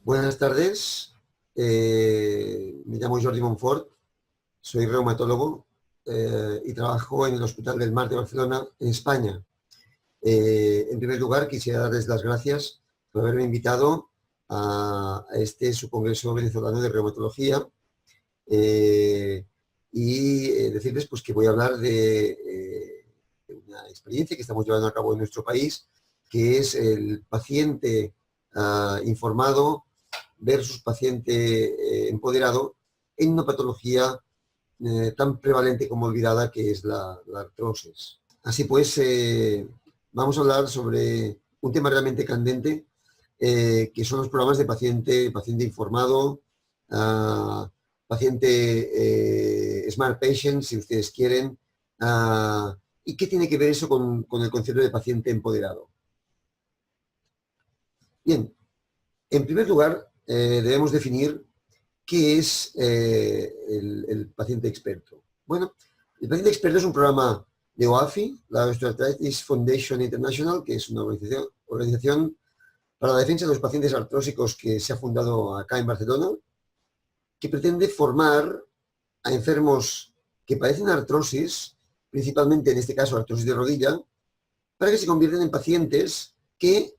Buenas tardes, me llamo Jordi Montfort, soy reumatólogo y trabajo en el Hospital del Mar de Barcelona, en España. En primer lugar, quisiera darles las gracias por haberme invitado a su Congreso Venezolano de Reumatología y decirles pues, que voy a hablar de una experiencia que estamos llevando a cabo en nuestro país, que es el paciente informado versus paciente empoderado en una patología tan prevalente como olvidada que es la artrosis. Así pues, vamos a hablar sobre un tema realmente candente, que son los programas de paciente informado, paciente Smart Patient, si ustedes quieren, y qué tiene que ver eso con el concepto de paciente empoderado. Bien, en primer lugar, debemos definir qué es el paciente experto. Bueno, el paciente experto es un programa de OAFI, la Osteoarthritis Foundation International, que es una organización para la defensa de los pacientes artrósicos que se ha fundado acá en Barcelona, que pretende formar a enfermos que padecen artrosis, principalmente en este caso artrosis de rodilla, para que se conviertan en pacientes que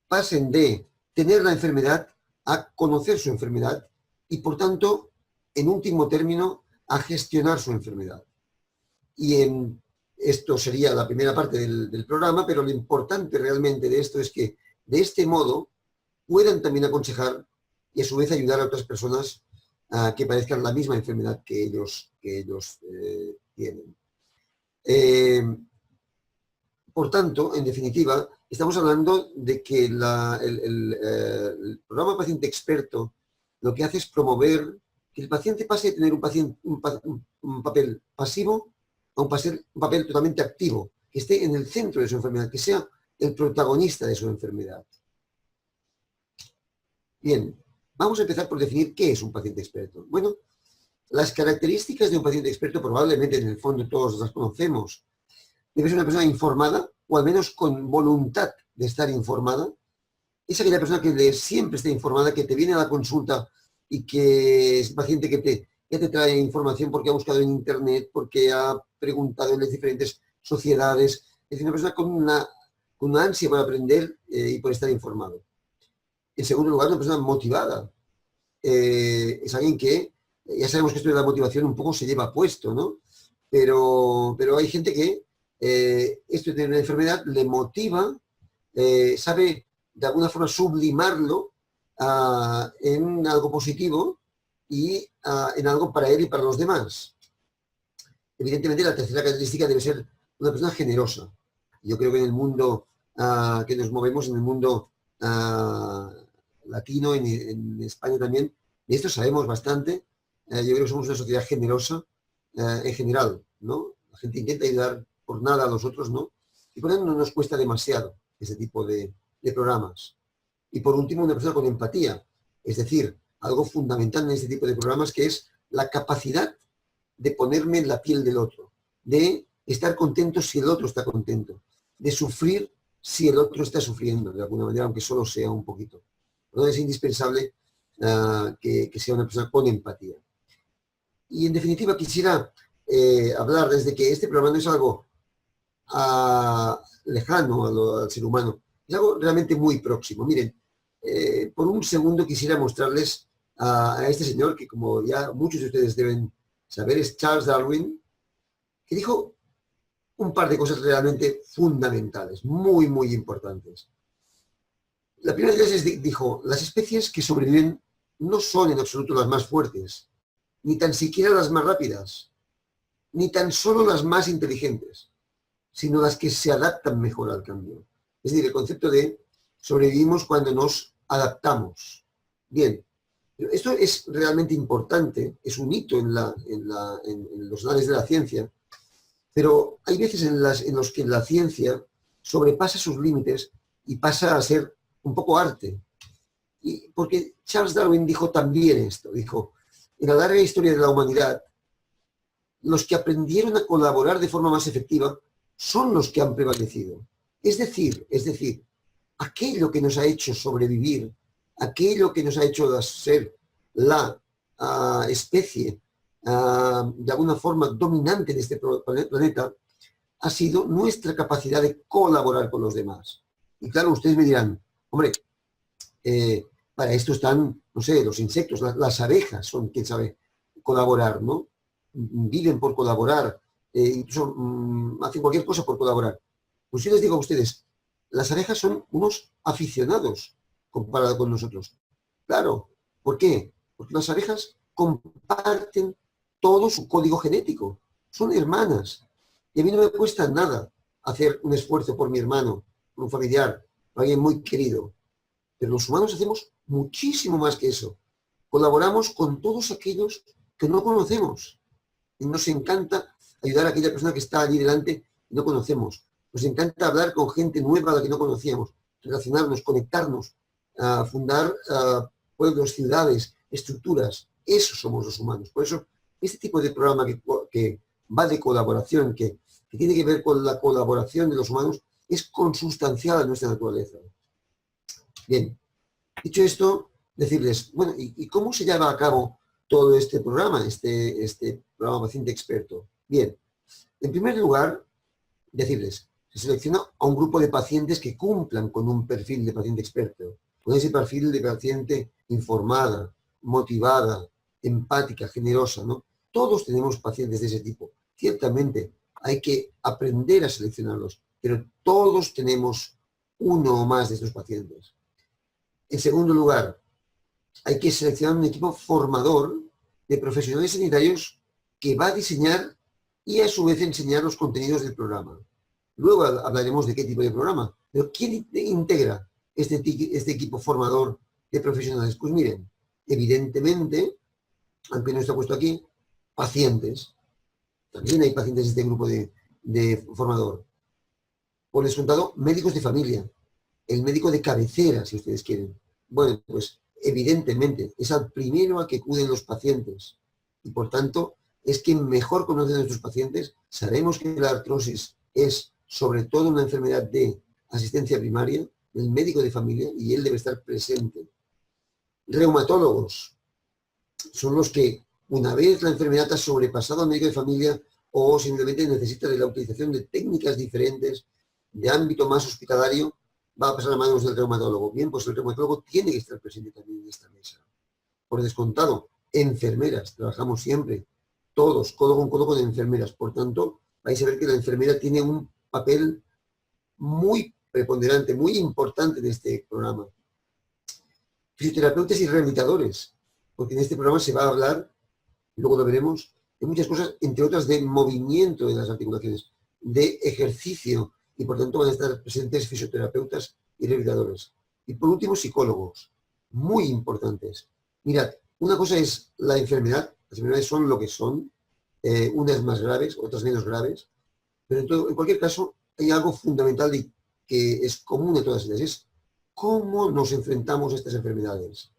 pasen de tener la enfermedad a conocer su enfermedad y, por tanto, en último término, a gestionar su enfermedad. Y esto sería la primera parte del programa, pero lo importante realmente de esto es que, de este modo, puedan también aconsejar y, a su vez, ayudar a otras personas que padezcan la misma enfermedad que ellos tienen. Por tanto, en definitiva, estamos hablando de que el programa Paciente Experto lo que hace es promover que el paciente pase de tener un papel pasivo a un papel totalmente activo, que esté en el centro de su enfermedad, que sea el protagonista de su enfermedad. Bien, vamos a empezar por definir qué es un paciente experto. Bueno, las características de un paciente experto probablemente en el fondo todos las conocemos. Debe ser una persona informada, o al menos con voluntad de estar informada. Es aquella persona que siempre está informada, que te viene a la consulta y que es paciente que ya te trae información porque ha buscado en internet, porque ha preguntado en las diferentes sociedades. Es decir, una persona con una ansia por aprender y por estar informado. En segundo lugar, una persona motivada. Es alguien que, ya sabemos que esto de la motivación un poco se lleva puesto, ¿no? Pero hay gente que esto de tener una enfermedad le motiva, sabe de alguna forma sublimarlo en algo positivo y en algo para él y para los demás. Evidentemente, la tercera característica debe ser una persona generosa. Yo creo que en el mundo que nos movemos, en el mundo latino, en España también, de esto sabemos bastante. Yo creo que somos una sociedad generosa en general, ¿no? La gente intenta ayudar por nada a los otros, ¿no? Y por eso no nos cuesta demasiado ese tipo de programas. Y por último, una persona con empatía. Es decir, algo fundamental en este tipo de programas, que es la capacidad de ponerme en la piel del otro, de estar contento si el otro está contento, de sufrir si el otro está sufriendo, de alguna manera, aunque solo sea un poquito. Entonces es indispensable que sea una persona con empatía. Y en definitiva quisiera hablar desde que este programa no es algo lejano al ser humano, es algo realmente muy próximo. Miren, por un segundo quisiera mostrarles a este señor, que como ya muchos de ustedes deben saber, es Charles Darwin, que dijo un par de cosas realmente fundamentales, muy, muy importantes. La primera de ellas dijo: las especies que sobreviven no son en absoluto las más fuertes, ni tan siquiera las más rápidas, ni tan solo las más inteligentes, sino las que se adaptan mejor al cambio. Es decir, el concepto de sobrevivimos cuando nos adaptamos. Bien, esto es realmente importante, es un hito en los anales de la ciencia, pero hay veces en los que la ciencia sobrepasa sus límites y pasa a ser un poco arte. Y porque Charles Darwin dijo también esto, dijo: en la larga historia de la humanidad, los que aprendieron a colaborar de forma más efectiva son los que han prevalecido. Es decir, aquello que nos ha hecho sobrevivir aquello que nos ha hecho ser la especie de alguna forma dominante de este planeta ha sido nuestra capacidad de colaborar con los demás. Y claro, ustedes me dirán, hombre, para esto están, no sé, los insectos, las abejas son, quién sabe, colaborar, ¿no? Viven por colaborar, incluso hacen cualquier cosa por colaborar. Pues yo les digo a ustedes, las abejas son unos aficionados comparado con nosotros. Claro, ¿por qué? Porque las abejas comparten todo su código genético, son hermanas. Y a mí no me cuesta nada hacer un esfuerzo por mi hermano, por un familiar, por alguien muy querido. Pero los humanos hacemos muchísimo más que eso. Colaboramos con todos aquellos que no conocemos. Y nos encanta ayudar a aquella persona que está allí delante y no conocemos. Nos encanta hablar con gente nueva a la que no conocíamos, relacionarnos, conectarnos, fundar pueblos, ciudades, estructuras. Eso somos los humanos. Por eso, este tipo de programa que va de colaboración, que tiene que ver con la colaboración de los humanos, es consustancial a nuestra naturaleza. Bien, dicho esto, decirles, bueno, ¿y cómo se lleva a cabo todo este programa, este programa Paciente Experto? Bien, en primer lugar, decirles, se selecciona a un grupo de pacientes que cumplan con un perfil de paciente experto, con ese perfil de paciente informada, motivada, empática, generosa, ¿no? Todos tenemos pacientes de ese tipo. Ciertamente hay que aprender a seleccionarlos, pero todos tenemos uno o más de estos pacientes. En segundo lugar, hay que seleccionar un equipo formador de profesionales sanitarios que va a diseñar y a su vez enseñar los contenidos del programa. Luego hablaremos de qué tipo de programa. Pero ¿quién integra este equipo formador de profesionales? Pues miren, evidentemente, aunque no está puesto aquí, pacientes. También hay pacientes de este grupo de formador. Por descontado, médicos de familia. El médico de cabecera, si ustedes quieren. Bueno, pues evidentemente es al primero a que acuden los pacientes. Y por tanto, es quien mejor conoce a nuestros pacientes. Sabemos que la artrosis es sobre todo una enfermedad de asistencia primaria, del médico de familia, y él debe estar presente. Reumatólogos son los que, una vez la enfermedad ha sobrepasado al médico de familia o simplemente necesita de la utilización de técnicas diferentes, de ámbito más hospitalario, va a pasar a manos del reumatólogo. Bien, pues el reumatólogo tiene que estar presente también en esta mesa. Por descontado, enfermeras, trabajamos siempre, todos, codo con enfermeras. Por tanto, vais a ver que la enfermera tiene un papel muy preponderante, muy importante en este programa. Fisioterapeutas y rehabilitadores, porque en este programa se va a hablar, luego lo veremos, de muchas cosas, entre otras de movimiento de las articulaciones, de ejercicio, y por tanto van a estar presentes fisioterapeutas y rehabilitadores. Y por último, psicólogos, muy importantes. Mirad, una cosa es la enfermedad, las enfermedades son lo que son, unas más graves, otras menos graves, pero en cualquier caso hay algo fundamental y que es común a todas ellas, es cómo nos enfrentamos a estas enfermedades.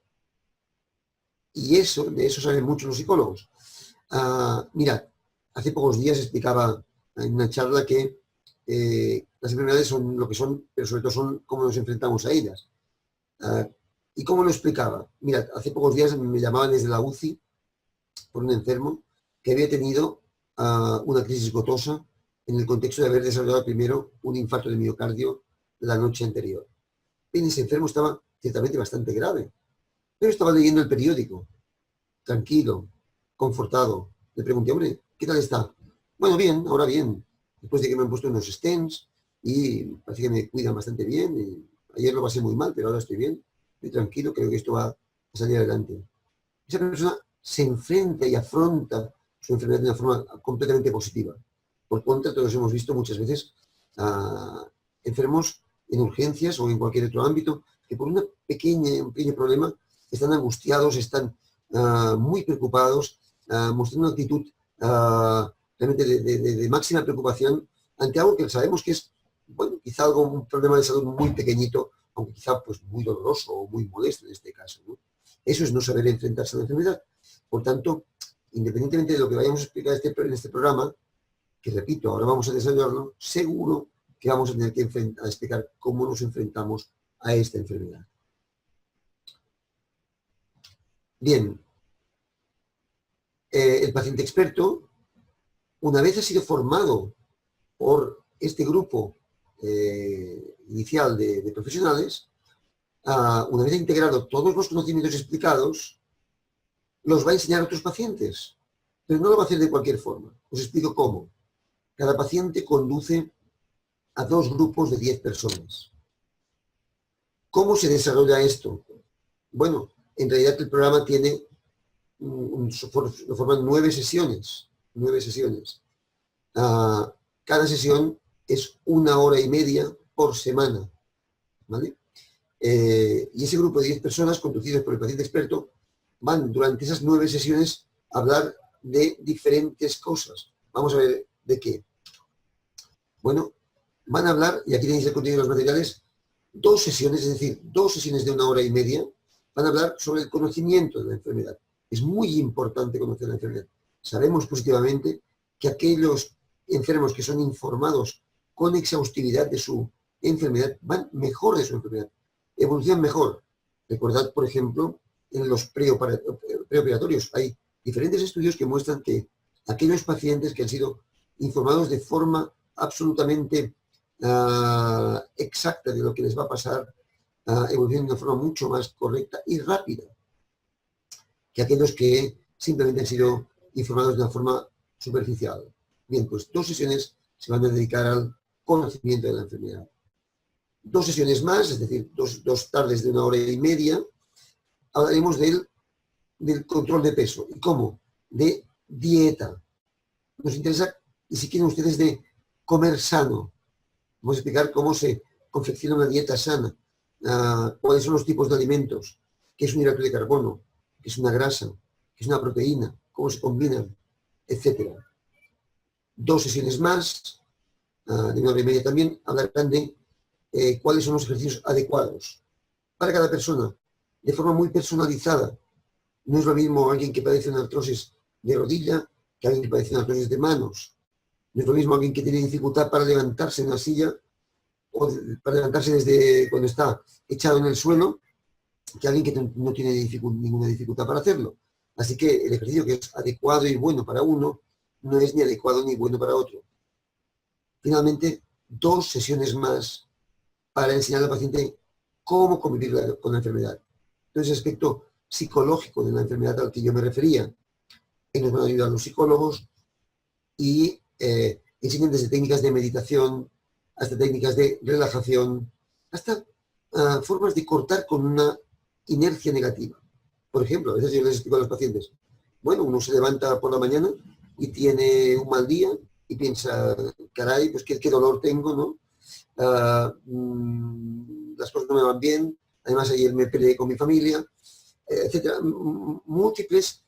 Y de eso saben mucho los psicólogos. Mirad, hace pocos días explicaba en una charla que las enfermedades son lo que son, pero sobre todo son cómo nos enfrentamos a ellas. ¿Y cómo lo explicaba? Mirad, hace pocos días me llamaban desde la UCI por un enfermo que había tenido una crisis gotosa en el contexto de haber desarrollado primero un infarto de miocardio la noche anterior. Bien, ese enfermo estaba ciertamente bastante grave, pero estaba leyendo el periódico, tranquilo, confortado. Le pregunté, hombre, ¿qué tal está? Bueno, bien, ahora bien. Después de que me han puesto unos stents y parece que me cuidan bastante bien. Y ayer lo pasé muy mal, pero ahora estoy bien. Estoy tranquilo, creo que esto va a salir adelante. Esa persona se enfrenta y afronta su enfermedad de una forma completamente positiva. Por contra, todos hemos visto muchas veces enfermos en urgencias o en cualquier otro ámbito que por un pequeño problema están angustiados, están muy preocupados, mostrando una actitud realmente de máxima preocupación ante algo que sabemos que es, bueno, quizá un problema de salud muy pequeñito, aunque quizá pues muy doloroso o muy molesto en este caso, ¿no? Eso es no saber enfrentarse a la enfermedad. Por tanto, independientemente de lo que vayamos a explicar en este programa, que repito, ahora vamos a desarrollarlo, seguro que vamos a tener que explicar cómo nos enfrentamos a esta enfermedad. Bien, el paciente experto, una vez ha sido formado por este grupo inicial de profesionales, una vez ha integrado todos los conocimientos explicados, los va a enseñar a otros pacientes. Pero no lo va a hacer de cualquier forma. Os explico cómo. Cada paciente conduce a 2 grupos de 10 personas. ¿Cómo se desarrolla esto? Bueno, en realidad el programa tiene, lo forman 9 sesiones. 9 sesiones. Cada sesión es 1 hora y media por semana. ¿Vale? Y ese grupo de 10 personas, conducidos por el paciente experto, van durante esas 9 sesiones a hablar de diferentes cosas. Vamos a ver de qué. Bueno, van a hablar, y aquí tenéis el contenido de los materiales, 2 sesiones, es decir, 2 sesiones de 1 hora y media, van a hablar sobre el conocimiento de la enfermedad. Es muy importante conocer la enfermedad. Sabemos positivamente que aquellos enfermos que son informados con exhaustividad de su enfermedad van mejor de su enfermedad, evolucionan mejor. Recordad, por ejemplo, en los preoperatorios hay diferentes estudios que muestran que aquellos pacientes que han sido informados de forma absolutamente exacta de lo que les va a pasar, evolucionan de una forma mucho más correcta y rápida que aquellos que simplemente han sido informados de una forma superficial. Bien, pues 2 sesiones se van a dedicar al conocimiento de la enfermedad. 2 sesiones más, es decir, dos tardes de 1 hora y media, hablaremos del control de peso. ¿Y cómo? De dieta. Nos interesa, y si quieren ustedes, de comer sano. Vamos a explicar cómo se confecciona una dieta sana, cuáles son los tipos de alimentos, qué es un hidrato de carbono, qué es una grasa, qué es una proteína, cómo se combinan, etc. 2 sesiones más, de 1 hora y media también, hablarán de cuáles son los ejercicios adecuados para cada persona, de forma muy personalizada. No es lo mismo alguien que padece una artrosis de rodilla que alguien que padece una artrosis de manos. No es lo mismo alguien que tiene dificultad para levantarse en la silla o para levantarse desde cuando está echado en el suelo que alguien que no tiene ninguna dificultad para hacerlo. Así que el ejercicio que es adecuado y bueno para uno no es ni adecuado ni bueno para otro. Finalmente, 2 sesiones más para enseñar al paciente cómo convivir con la enfermedad. Entonces, el aspecto psicológico de la enfermedad al que yo me refería, que nos van a ayudar los psicólogos y enseñan desde técnicas de meditación hasta técnicas de relajación, hasta formas de cortar con una inercia negativa. Por ejemplo, a veces yo les explico a los pacientes, bueno, uno se levanta por la mañana y tiene un mal día y piensa, caray, pues qué dolor tengo, ¿no? Las cosas no me van bien, además ayer me peleé con mi familia, etcétera. Múltiples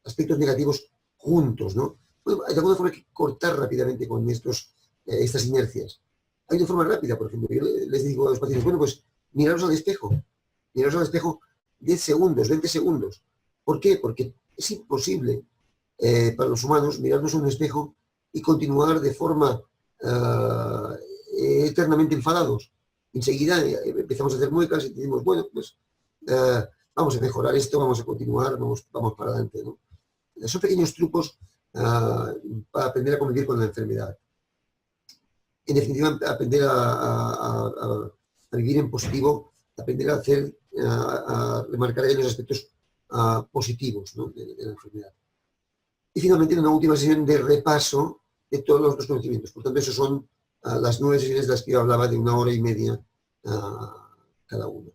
aspectos negativos juntos, ¿no? Bueno, hay alguna forma que cortar rápidamente con estas inercias. Hay una forma rápida, por ejemplo, yo les digo a los pacientes, bueno, pues miraros al espejo 10 segundos, 20 segundos. ¿Por qué? Porque es imposible para los humanos mirarnos a un espejo y continuar de forma eternamente enfadados. Enseguida empezamos a hacer muecas y decimos, bueno, pues vamos a mejorar esto, vamos a continuar, vamos para adelante, ¿no? Son pequeños trucos para aprender a convivir con la enfermedad. En definitiva, aprender a vivir en positivo, aprender a remarcar aquellos aspectos positivos, ¿no? de la enfermedad. Y finalmente, una última sesión de repaso de todos los conocimientos. Por tanto, esos son las 9 sesiones de las que yo hablaba, de 1 hora y media cada una.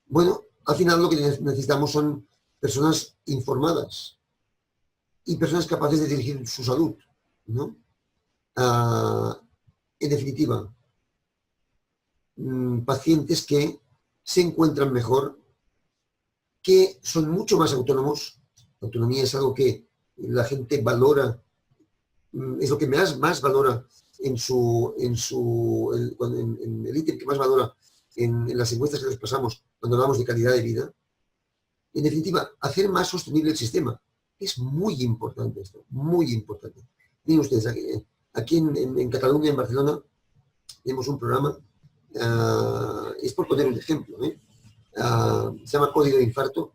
Bueno, al final lo que necesitamos son personas informadas y personas capaces de dirigir su salud, ¿no? En definitiva, pacientes que se encuentran mejor, que son mucho más autónomos. La autonomía es algo que la gente valora, es lo que más valora en el ítem que más valora en las encuestas que les pasamos cuando hablamos de calidad de vida. En definitiva, hacer más sostenible el sistema. Es muy importante esto, muy importante. Miren ustedes, aquí en Cataluña, en Barcelona, tenemos un programa es por poner un ejemplo, se llama código de infarto,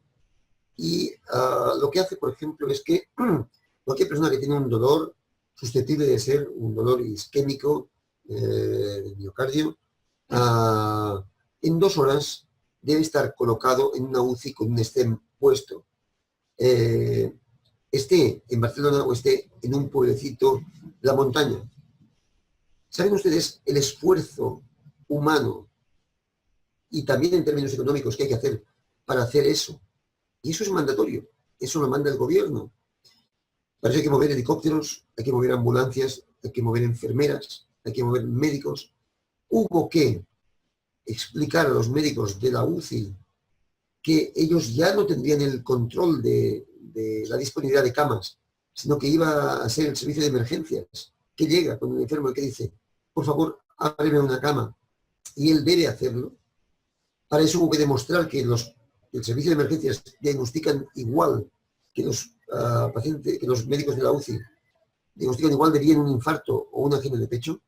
y lo que hace, por ejemplo, es que cualquier persona que tiene un dolor susceptible de ser un dolor isquémico del miocardio, en 2 horas debe estar colocado en una UCI con un stem puesto. Esté en Barcelona o esté en un pueblecito de la montaña. ¿Saben ustedes el esfuerzo humano y también en términos económicos que hay que hacer para hacer eso? Y eso es mandatorio, eso lo manda el gobierno. Para eso hay que mover helicópteros, hay que mover ambulancias, hay que mover enfermeras, hay que mover médicos. Hubo que explicar a los médicos de la UCI que ellos ya no tendrían el control de la disponibilidad de camas, sino que iba a ser el servicio de emergencias, que llega con un enfermo que dice, por favor, ábreme una cama, y él debe hacerlo. Para eso hubo que demostrar que el servicio de emergencias diagnostican igual que los pacientes, que los médicos de la UCI diagnostican igual de bien un infarto o una angina de pecho.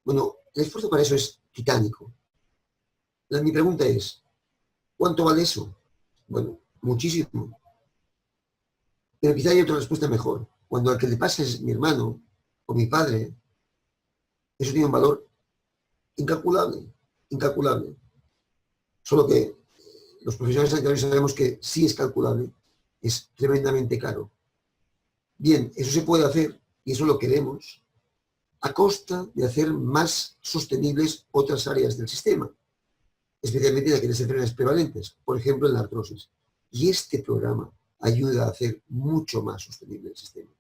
Bueno, el esfuerzo para eso es titánico. Mi pregunta es, ¿cuánto vale eso? Bueno, muchísimo. Pero quizá hay otra respuesta mejor. Cuando al que le pasa es mi hermano o mi padre, eso tiene un valor incalculable, incalculable. Solo que los profesionales sanitarios sabemos que sí es calculable, es tremendamente caro. Bien, eso se puede hacer, y eso lo queremos, a costa de hacer más sostenibles otras áreas del sistema, especialmente en aquellas enfermedades prevalentes, por ejemplo en la artrosis. Y este programa ayuda a hacer mucho más sostenible el sistema.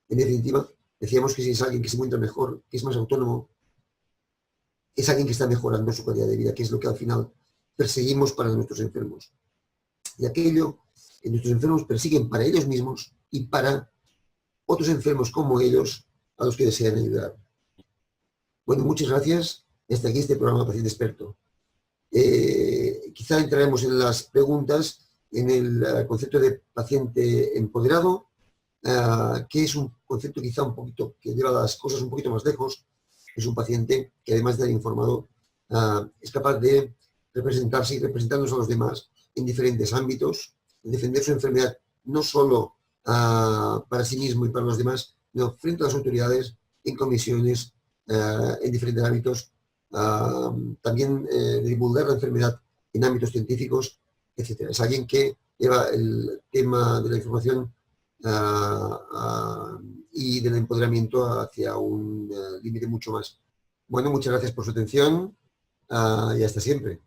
En definitiva, decíamos que si es alguien que se encuentra mejor, que es más autónomo, es alguien que está mejorando su calidad de vida, que es lo que al final perseguimos para nuestros enfermos. Y aquello que nuestros enfermos persiguen para ellos mismos y para otros enfermos como ellos a los que desean ayudar. Bueno, muchas gracias. Hasta aquí este programa Paciente Experto. Quizá entraremos en las preguntas en el concepto de paciente empoderado, que es un concepto quizá un poquito que lleva las cosas un poquito más lejos. Es un paciente que además de estar informado es capaz de representarse y representarnos a los demás en diferentes ámbitos, defender su enfermedad no solo para sí mismo y para los demás, sino frente a las autoridades, en comisiones, en diferentes ámbitos, también divulgar la enfermedad en ámbitos científicos, etc. Es alguien que lleva el tema de la información y del empoderamiento hacia un límite mucho más. Bueno, muchas gracias por su atención y hasta siempre.